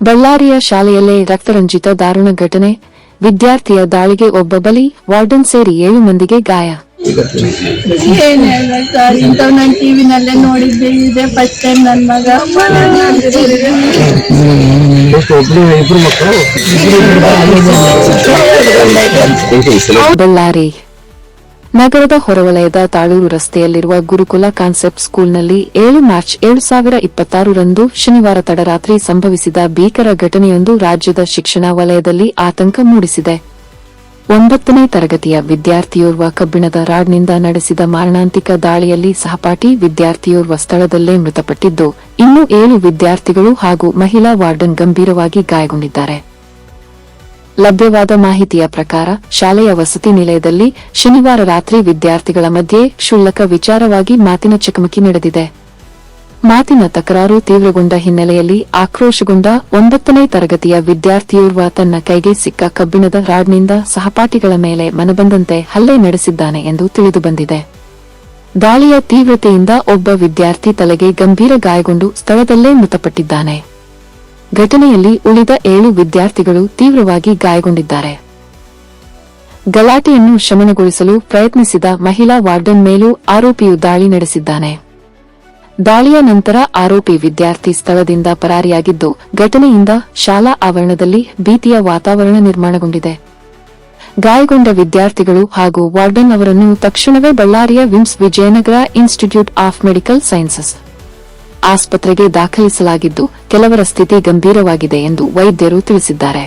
ಬಳ್ಳಾರಿಯ ಶಾಲೆಯಲ್ಲೇ ರಕ್ತರಂಜಿತ ದಾರುಣ ಘಟನೆ. ವಿದ್ಯಾರ್ಥಿಯ ದಾಳಿಗೆ ಒಬ್ಬ ಬಲಿ, ವಾರ್ಡನ್ ಸೇರಿ 7 ಮಂದಿಗೆ ಗಾಯ. ಏನ್ ಹೇಳ್ಬೇಕು ಸರ್, ಇಂಥವ್ ನಾನು ಟಿವಿನಲ್ಲೇ ನೋಡಿದ್ದೆ. ಇದೆ ಫಸ್ಟ್ ಟೈಮ್ ನನ್ನ ಮಗ. ಬಳ್ಳಾರಿ ನಗರದ ಹೊರವಲಯದ ತಾಳೂರು ರಸ್ತೆಯಲ್ಲಿರುವ ಗುರುಕುಲ ಕಾನ್ಸೆಪ್ಟ್ ಸ್ಕೂಲ್ನಲ್ಲಿ 7 ಮಾರ್ಚ್ 2026 ರಂದು ಶನಿವಾರ ತಡರಾತ್ರಿ ಸಂಭವಿಸಿದ ಭೀಕರ ಘಟನೆಯೊಂದು ರಾಜ್ಯದ ಶಿಕ್ಷಣ ವಲಯದಲ್ಲಿ ಆತಂಕ ಮೂಡಿಸಿದೆ. 9ನೇ ತರಗತಿಯ ವಿದ್ಯಾರ್ಥಿಯೋರ್ವ ಕಬ್ಬಿಣದ ರಾಡ್ನಿಂದ ನಡೆಸಿದ ಮಾರಣಾಂತಿಕ ದಾಳಿಯಲ್ಲಿ ಸಹಪಾಠಿ ವಿದ್ಯಾರ್ಥಿಯೋರ್ವ ಸ್ಥಳದಲ್ಲೇ ಮೃತಪಟ್ಟಿದ್ದು, ಇನ್ನೂ 7 ವಿದ್ಯಾರ್ಥಿಗಳು ಹಾಗೂ ಮಹಿಳಾ ವಾರ್ಡನ್ ಗಂಭೀರವಾಗಿ ಗಾಯಗೊಂಡಿದ್ದಾರೆ. ಲಭ್ಯವಾದ ಮಾಹಿತಿಯ ಪ್ರಕಾರ ಶಾಲೆಯ ವಸತಿ ನಿಲಯದಲ್ಲಿ ಶನಿವಾರ ರಾತ್ರಿ ವಿದ್ಯಾರ್ಥಿಗಳ ಮಧ್ಯೆ ಕ್ಷುಲ್ಲಕ ವಿಚಾರವಾಗಿ ಮಾತಿನ ಚಕಮಕಿ ನಡೆದಿದೆ. ಮಾತಿನ ತಕರಾರು ತೀವ್ರಗೊಂಡ ಹಿನ್ನೆಲೆಯಲ್ಲಿ ಆಕ್ರೋಶಗೊಂಡ 9ನೇ ತರಗತಿಯ ವಿದ್ಯಾರ್ಥಿಯೋರ್ವ ತನ್ನ ಕೈಗೆ ಸಿಕ್ಕ ಕಬ್ಬಿಣದ ರಾಡ್ನಿಂದ ಸಹಪಾಠಿಗಳ ಮೇಲೆ ಮನಬಂದಂತೆ ಹಲ್ಲೆ ನಡೆಸಿದ್ದಾನೆ ಎಂದು ತಿಳಿದುಬಂದಿದೆ. ದಾಳಿಯ ತೀವ್ರತೆಯಿಂದ ಒಬ್ಬ ವಿದ್ಯಾರ್ಥಿ ತಲೆಗೆ ಗಂಭೀರ ಗಾಯಗೊಂಡು ಸ್ಥಳದಲ್ಲೇ ಮೃತಪಟ್ಟಿದ್ದಾನೆ. ಘಟನೆಯಲ್ಲಿ ಉಳಿದ 7 ವಿದ್ಯಾರ್ಥಿಗಳು ತೀವ್ರವಾಗಿ ಗಾಯಗೊಂಡಿದ್ದಾರೆ. ಗಲಾಟೆಯನ್ನು ಶಮನಗೊಳಿಸಲು ಪ್ರಯತ್ನಿಸಿದ ಮಹಿಳಾ ವಾರ್ಡನ್ ಮೇಲೂ ಆರೋಪಿಯು ದಾಳಿ ನಡೆಸಿದ್ದಾನೆ. ದಾಳಿಯ ನಂತರ ಆರೋಪಿ ವಿದ್ಯಾರ್ಥಿ ಸ್ಥಳದಿಂದ ಪರಾರಿಯಾಗಿದ್ದು, ಘಟನೆಯಿಂದ ಶಾಲಾ ಆವರಣದಲ್ಲಿ ಭೀತಿಯ ವಾತಾವರಣ ನಿರ್ಮಾಣಗೊಂಡಿದೆ. ಗಾಯಗೊಂಡ ವಿದ್ಯಾರ್ಥಿಗಳು ಹಾಗೂ ವಾರ್ಡನ್ ಅವರನ್ನು ತಕ್ಷಣವೇ ಬಳ್ಳಾರಿಯ VIMS Vijayanagara institute of medical sciences ಆಸ್ಪತ್ರೆಗೆ ದಾಖಲಿಸಲಾಗಿದ್ದು, ಕೆಲವರ ಸ್ಥಿತಿ ಗಂಭೀರವಾಗಿದೆ ಎಂದು ವೈದ್ಯರು ತಿಳಿಸಿದ್ದಾರೆ.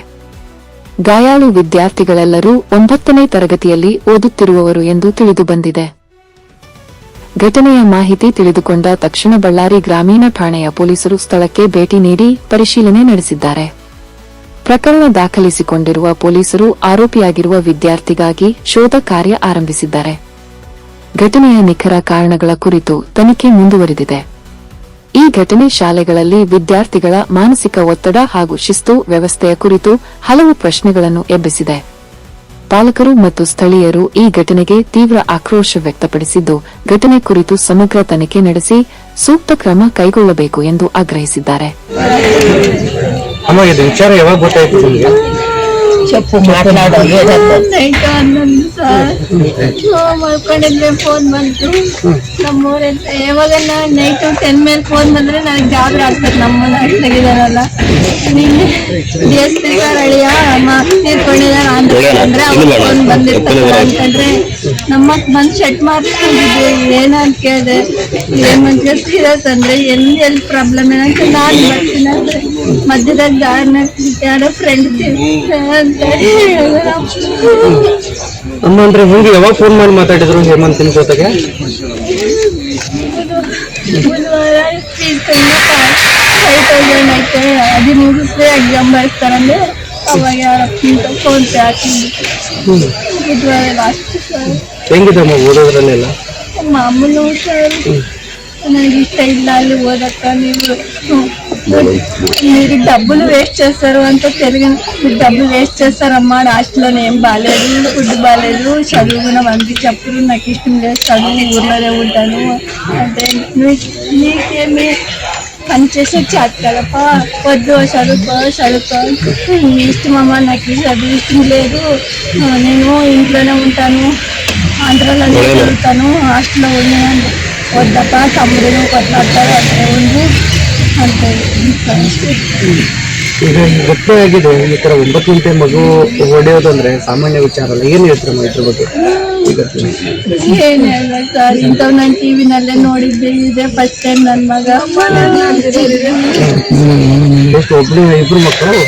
ಗಾಯಾಳು ವಿದ್ಯಾರ್ಥಿಗಳೆಲ್ಲರೂ 9ನೇ ತರಗತಿಯಲ್ಲಿ ಓದುತ್ತಿರುವವರು ಎಂದು ತಿಳಿದುಬಂದಿದೆ. ಘಟನೆಯ ಮಾಹಿತಿ ತಿಳಿದುಕೊಂಡ ತಕ್ಷಣ ಬಳ್ಳಾರಿ ಗ್ರಾಮೀಣ ಠಾಣೆಯ ಪೊಲೀಸರು ಸ್ಥಳಕ್ಕೆ ಭೇಟಿ ನೀಡಿ ಪರಿಶೀಲನೆ ನಡೆಸಿದ್ದಾರೆ. ಪ್ರಕರಣ ದಾಖಲಿಸಿಕೊಂಡಿರುವ ಪೊಲೀಸರು ಆರೋಪಿಯಾಗಿರುವ ವಿದ್ಯಾರ್ಥಿಗಾಗಿ ಶೋಧ ಕಾರ್ಯ ಆರಂಭಿಸಿದ್ದಾರೆ. ಘಟನೆಯ ನಿಖರ ಕಾರಣಗಳ ಕುರಿತು ತನಿಖೆ ಮುಂದುವರೆದಿದೆ. ಈ ಘಟನೆ ಶಾಲೆಗಳಲ್ಲಿ ವಿದ್ಯಾರ್ಥಿಗಳ ಮಾನಸಿಕ ಒತ್ತಡ ಹಾಗೂ ಶಿಸ್ತು ವ್ಯವಸ್ಥೆಯ ಕುರಿತು ಹಲವು ಪ್ರಶ್ನೆಗಳನ್ನು ಎಬ್ಬಿಸಿದೆ. ಪಾಲಕರು ಮತ್ತು ಸ್ಥಳೀಯರು ಈ ಘಟನೆಗೆ ತೀವ್ರ ಆಕ್ರೋಶ ವ್ಯಕ್ತಪಡಿಸಿದ್ದು, ಘಟನೆ ಕುರಿತು ಸಮಗ್ರ ತನಿಖೆ ನಡೆಸಿ ಸೂಕ್ತ ಕ್ರಮ ಕೈಗೊಳ್ಳಬೇಕು ಎಂದು ಆಗ್ರಹಿಸಿದ್ದಾರೆ. ಮಲ್ಕೊಂಡಿದ್ರೆ ಫೋನ್ ಬಂತು ನಮ್ಮೂರಿಂದ. ಯಾವಾಗ ನೈಟ್ 10 ಮೇಲೆ ಫೋನ್ ಬಂದ್ರೆ ನನಗೆ ಗಾಬರಿ ಆಗ್ತದೆ. ನಮ್ಮನ್ನ ಅಷ್ಟಾಗಿದಾರಲ್ಲ, ನಿನ್ನೆ DSP ಅಳಿಯ ತೀರ್ಕೊಂಡಿದಾರ ಅಂದ್ರೆ ಅವ್ರು ಫೋನ್ ಬಂದಿರ್ತಾರ ಅಂತಂದ್ರೆ ನಮ್ಮ ಬಂದು ಶೆಟ್ ಮಾಡ್ಕೊಂಡಿದ್ವಿ. ಏನಂತ ಕೇಳಿದೆ, ಏನ್ ಮಂತ್ಗೆ ಸೀರಿಯಸ್ ಅಂದ್ರೆ ಎಲ್ಲಿ ಪ್ರಾಬ್ಲಮ್ ಏನಂತ ನಾನು ಬರ್ತೀನಿ ಅಂದ್ರೆ ಮಧ್ಯದಾಗ ದಾರಿನ ಯಾರೋ ಫ್ರೆಂಡ್ ಅಂತ ಅಮ್ಮ ಅಂದ್ರೆ ಹಿಂಗೆ ಯಾವಾಗ ಫೋನ್ ಮಾಡಿ ಮಾತಾಡಿದ್ರು ಹೇಮಂತಿನ ಜೊತೆಗೆ? ಬುಧವಾರ ಫೀಸ್ 5,000 ಐತೆ, ಅದು ಮುಗಿಸ್ರೆ ಎಕ್ಸಾಮ್ ಬರ್ತಾರಂದ್ರೆ ಅವಾಗ ಯಾರಪ್ಪ ಫೋನ್ ಪೇ ಹಾಕಿದ್ದು. ಬುಧವಾರ ಲಾಸ್ಟ್ ಸರ್. ಹೆಂಗಿದಮ್ಮ ಓದೋದ್ರಲ್ಲೆಲ್ಲ? ಮಾಮೂಲು ಸರ್, ನನಗೆ ఇష్ట ಇಲ್ಲ ಅಲ್ಲಿ ఓదక్క. మీరు డబ్బులు వేస్ట్ చేస్తారు అంటే తెలుగు డబ్బులు వేస్ట్ చేస్తారమ్మా. హాస్టల్లోనే ఏం బాగాలేదు, ఫుడ్ బాగాలేదు, చదువు కూడా మంది చెప్పరు. నాకు ఇష్టం లేదు చదువు, ఊర్లోనే ఉంటాను అంటే నీకేమి పని చేసే చేత కదపా, వద్దు చదువుకో నీ ఇష్టమమ్మా, నాకు చదువు ఇష్టం లేదు, నేను ఇంట్లోనే ఉంటాను, ఆంధ్రాలోనే చదువుతాను, హాస్టల్లో ఉన్నాను. వద్దప్ప తమ్ముడు కొట్లాడతారు అట్లే ఉంది అంటే. ಈಗ ಗೊತ್ತೇ ಆಗಿದೆ ಈ ತರ 9 ಗಂಟೆ ಮಗು ಹೊಡೆಯೋದಂದ್ರೆ ಸಾಮಾನ್ಯ ವಿಚಾರ ಅಲ್ಲ. ಏನ್ ಹೇಳ್ತೀರಮ್ಮ ಇದ್ರ ಬಗ್ಗೆ? ಏನ್ ಹೇಳ್ಬೇಕು ಸರ್, ಇಂಥವ್ ನಾನು ಟಿವಿನಲ್ಲೇ ನೋಡಿದ್ದೆ. ಇದೆ ಫಸ್ಟ್ ಟೈಮ್ ನನ್ನ ಮಗ. ಒಬ್ರು ಇಬ್ರು ಮಕ್ಕಳು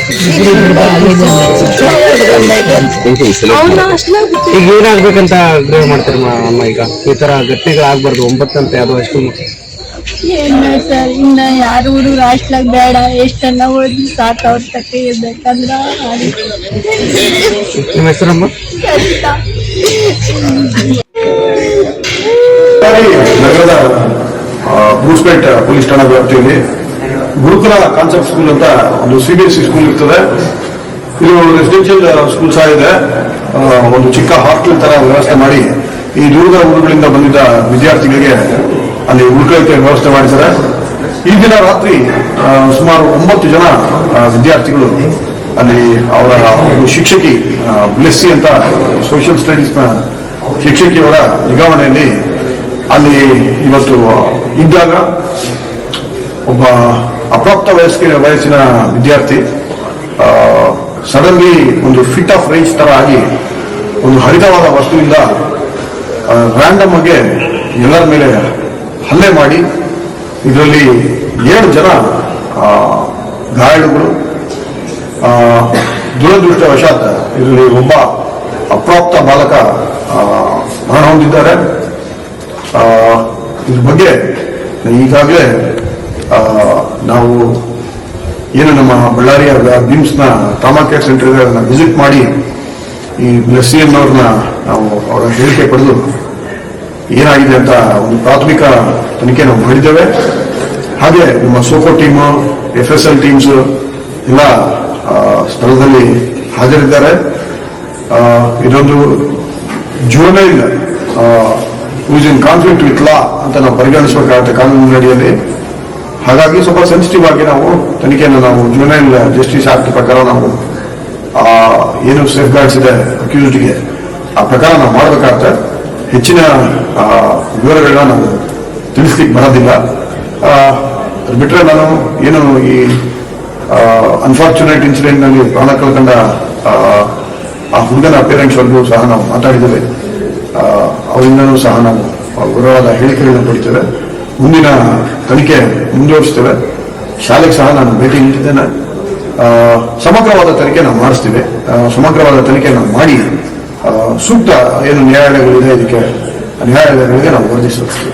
ಈಗ ಏನಾಗ್ಬೇಕಂತ ಆಗ್ರಹ ಮಾಡ್ತಾರಮ್ಮ ಅಮ್ಮ? ಈಗ ಈ ತರ ಘಟನೆಗಳಾಗ್ಬಾರ್ದು 9 ಗಂಟೆ ಅದು ಅಷ್ಟು ಏನ ಸರ್, ಇನ್ನ ಯಾರು ಹುಡುಗರು ಹಾಸ್ಟ್ಲಾಗ ಬೇಡ, ಎಷ್ಟೆಲ್ಲ ಓದಿ ಸಾಕು, ಅವ್ರ ತಕ್ಕ ಇರ್ಬೇಕಂದ್ರ. ನಿಮ್ಮ ಹೆಸರಮ್ಮ? ನಗರದ ಬೂಸ್ಪೇಟ್ ಪೊಲೀಸ್ ಠಾಣಾ ವ್ಯಾಪ್ತಿಯಲ್ಲಿ ಗುರುಕುಲ ಕಾನ್ಸೆಪ್ಟ್ ಸ್ಕೂಲ್ ಅಂತ ಒಂದು CBSE ಸ್ಕೂಲ್ ಇರ್ತದೆ. ಇದು ರೆಸಿಡೆನ್ಷಿಯಲ್ ಸ್ಕೂಲ್ ಸಹ ಇದೆ. ಒಂದು ಚಿಕ್ಕ ಹಾಸ್ಟೆಲ್ ತರ ವ್ಯವಸ್ಥೆ ಮಾಡಿ ಈ ದೂರದ ಊರುಗಳಿಂದ ಬಂದಿದ್ದ ವಿದ್ಯಾರ್ಥಿಗಳಿಗೆ ಅಲ್ಲಿ ಉಳ್ಕೊಳ್ಳೋಕೆ ವ್ಯವಸ್ಥೆ ಮಾಡಿದ್ದಾರೆ. ಈ ದಿನ ರಾತ್ರಿ ಸುಮಾರು 9 ಜನ ವಿದ್ಯಾರ್ಥಿಗಳು ಅಲ್ಲಿ ಅವರ ಒಂದು ಶಿಕ್ಷಕಿ ಬ್ಲೆಸ್ಸಿ ಅಂತ ಸೋಷಿಯಲ್ ಸ್ಟಡೀಸ್ನ ಶಿಕ್ಷಕಿಯವರ ನಿಗಾವಣೆಯಲ್ಲಿ ಅಲ್ಲಿ ಇವತ್ತು ಇದ್ದಾಗ ಒಬ್ಬ ಅಪ್ರಾಪ್ತ ವಯಸ್ಸಿನ ವಿದ್ಯಾರ್ಥಿ ಸಡನ್ಲಿ ಒಂದು ಫಿಟ್ ಆಫ್ ರೇಂಜ್ ತರ ಆಗಿ ಒಂದು ಹರಿತವಾದ ವಸ್ತುವಿಂದ ರ್ಯಾಂಡಮ್ ಆಗಿ ಎಲ್ಲರ ಮೇಲೆ ಹಲ್ಲೆ ಮಾಡಿ ಇದರಲ್ಲಿ 7 ಜನ ಗಾಯಾಳುಗಳು. ದುರದೃಷ್ಟವಶಾತ್ ಇದರಲ್ಲಿ ಒಬ್ಬ ಅಪ್ರಾಪ್ತ ಬಾಲಕ ಮರಣ ಹೊಂದಿದ್ದಾರೆ. ಇದ್ರ ಬಗ್ಗೆ ಈಗಾಗಲೇ ನಾವು ಏನು ನಮ್ಮ ಬಳ್ಳಾರಿಯ ಬಿಮ್ಸ್ನ ಟ್ರಾಮಾ ಕೇರ್ ಸೆಂಟರ್ ವಿಸಿಟ್ ಮಾಡಿ ಈ ಬ್ಲೆಸ್ಸಿಯನ್ ಅವ್ರನ್ನ ನಾವು ಅವರ ಹೇಳಿಕೆ ಪಡೆದು ಏನಾಗಿದೆ ಅಂತ ಒಂದು ಪ್ರಾಥಮಿಕ ತನಿಖೆ ನಾವು ಮಾಡಿದ್ದೇವೆ. ಹಾಗೆ ನಮ್ಮ ಸೋಕೋ ಟೀಮು, FSL ಟೀಮ್ಸ್ ಎಲ್ಲ ಸ್ಥಳದಲ್ಲಿ ಹಾಜರಿದ್ದಾರೆ. ಇದೊಂದು juvenile use in conflict with law ಅಂತ ನಾವು ಪರಿಗಣಿಸಬೇಕಾಗುತ್ತೆ ಕಾನೂನಿನ ಅಡಿಯಲ್ಲಿ. ಹಾಗಾಗಿ ಸ್ವಲ್ಪ ಸೆನ್ಸಿಟಿವ್ ಆಗಿ ನಾವು ತನಿಖೆಯನ್ನು ನಾವು ಜುವೆನೈಲ್ ಜಸ್ಟಿಸ್ ಆಕ್ಟ್ ಪ್ರಕಾರ ನಾವು ಏನು ಸೇಫ್ ಗಾರ್ಡ್ಸ್ ಇದೆ ಅಕ್ಯೂಸ್ಡ್ಗೆ ಆ ಪ್ರಕಾರ ನಾವು ಮಾಡಬೇಕಾಗುತ್ತೆ. ಹೆಚ್ಚಿನ ವಿವರಗಳನ್ನ ನಾವು ತಿಳಿಸ್ಲಿಕ್ಕೆ ಬರೋದಿಲ್ಲ. ಅದು ಬಿಟ್ಟರೆ ನಾನು ಏನು ಈ ಅನ್ಫಾರ್ಚುನೇಟ್ ಇನ್ಸಿಡೆಂಟ್ ನಲ್ಲಿ ಪ್ರಾಣ ಕಳ್ಕೊಂಡ ಆ ಹುಡುಗನ ಪೇರೆಂಟ್ಸ್ವರೆಗೂ ಸಹ ನಾವು ಮಾತಾಡಿದ್ದೇವೆ. ಅವರಿಂದನೂ ಸಹ ನಾವು ವಿವರವಾದ ಹೇಳಿಕೆಗಳನ್ನು ಪಡಿತೇವೆ. ಮುಂದಿನ ತನಿಖೆ ಮುಂದುವರಿಸ್ತೇವೆ. ಶಾಲೆಗೆ ಸಹ ನಾನು ಭೇಟಿ ನೀಡಿದ್ದೇನೆ. ಸಮಗ್ರವಾದ ತನಿಖೆ ನಾವು ಮಾಡಿಸ್ತೀವಿ. ಸಮಗ್ರವಾದ ತನಿಖೆ ನಾವು ಮಾಡಿ ಸೂಕ್ತ ಏನು ನ್ಯಾಯಾಲಯಗಳಿದೆ ಇದಕ್ಕೆ ನ್ಯಾಯಾಲಯಗಳಿಗೆ ನಾವು ವರದಿಸುತ್ತೇವೆ.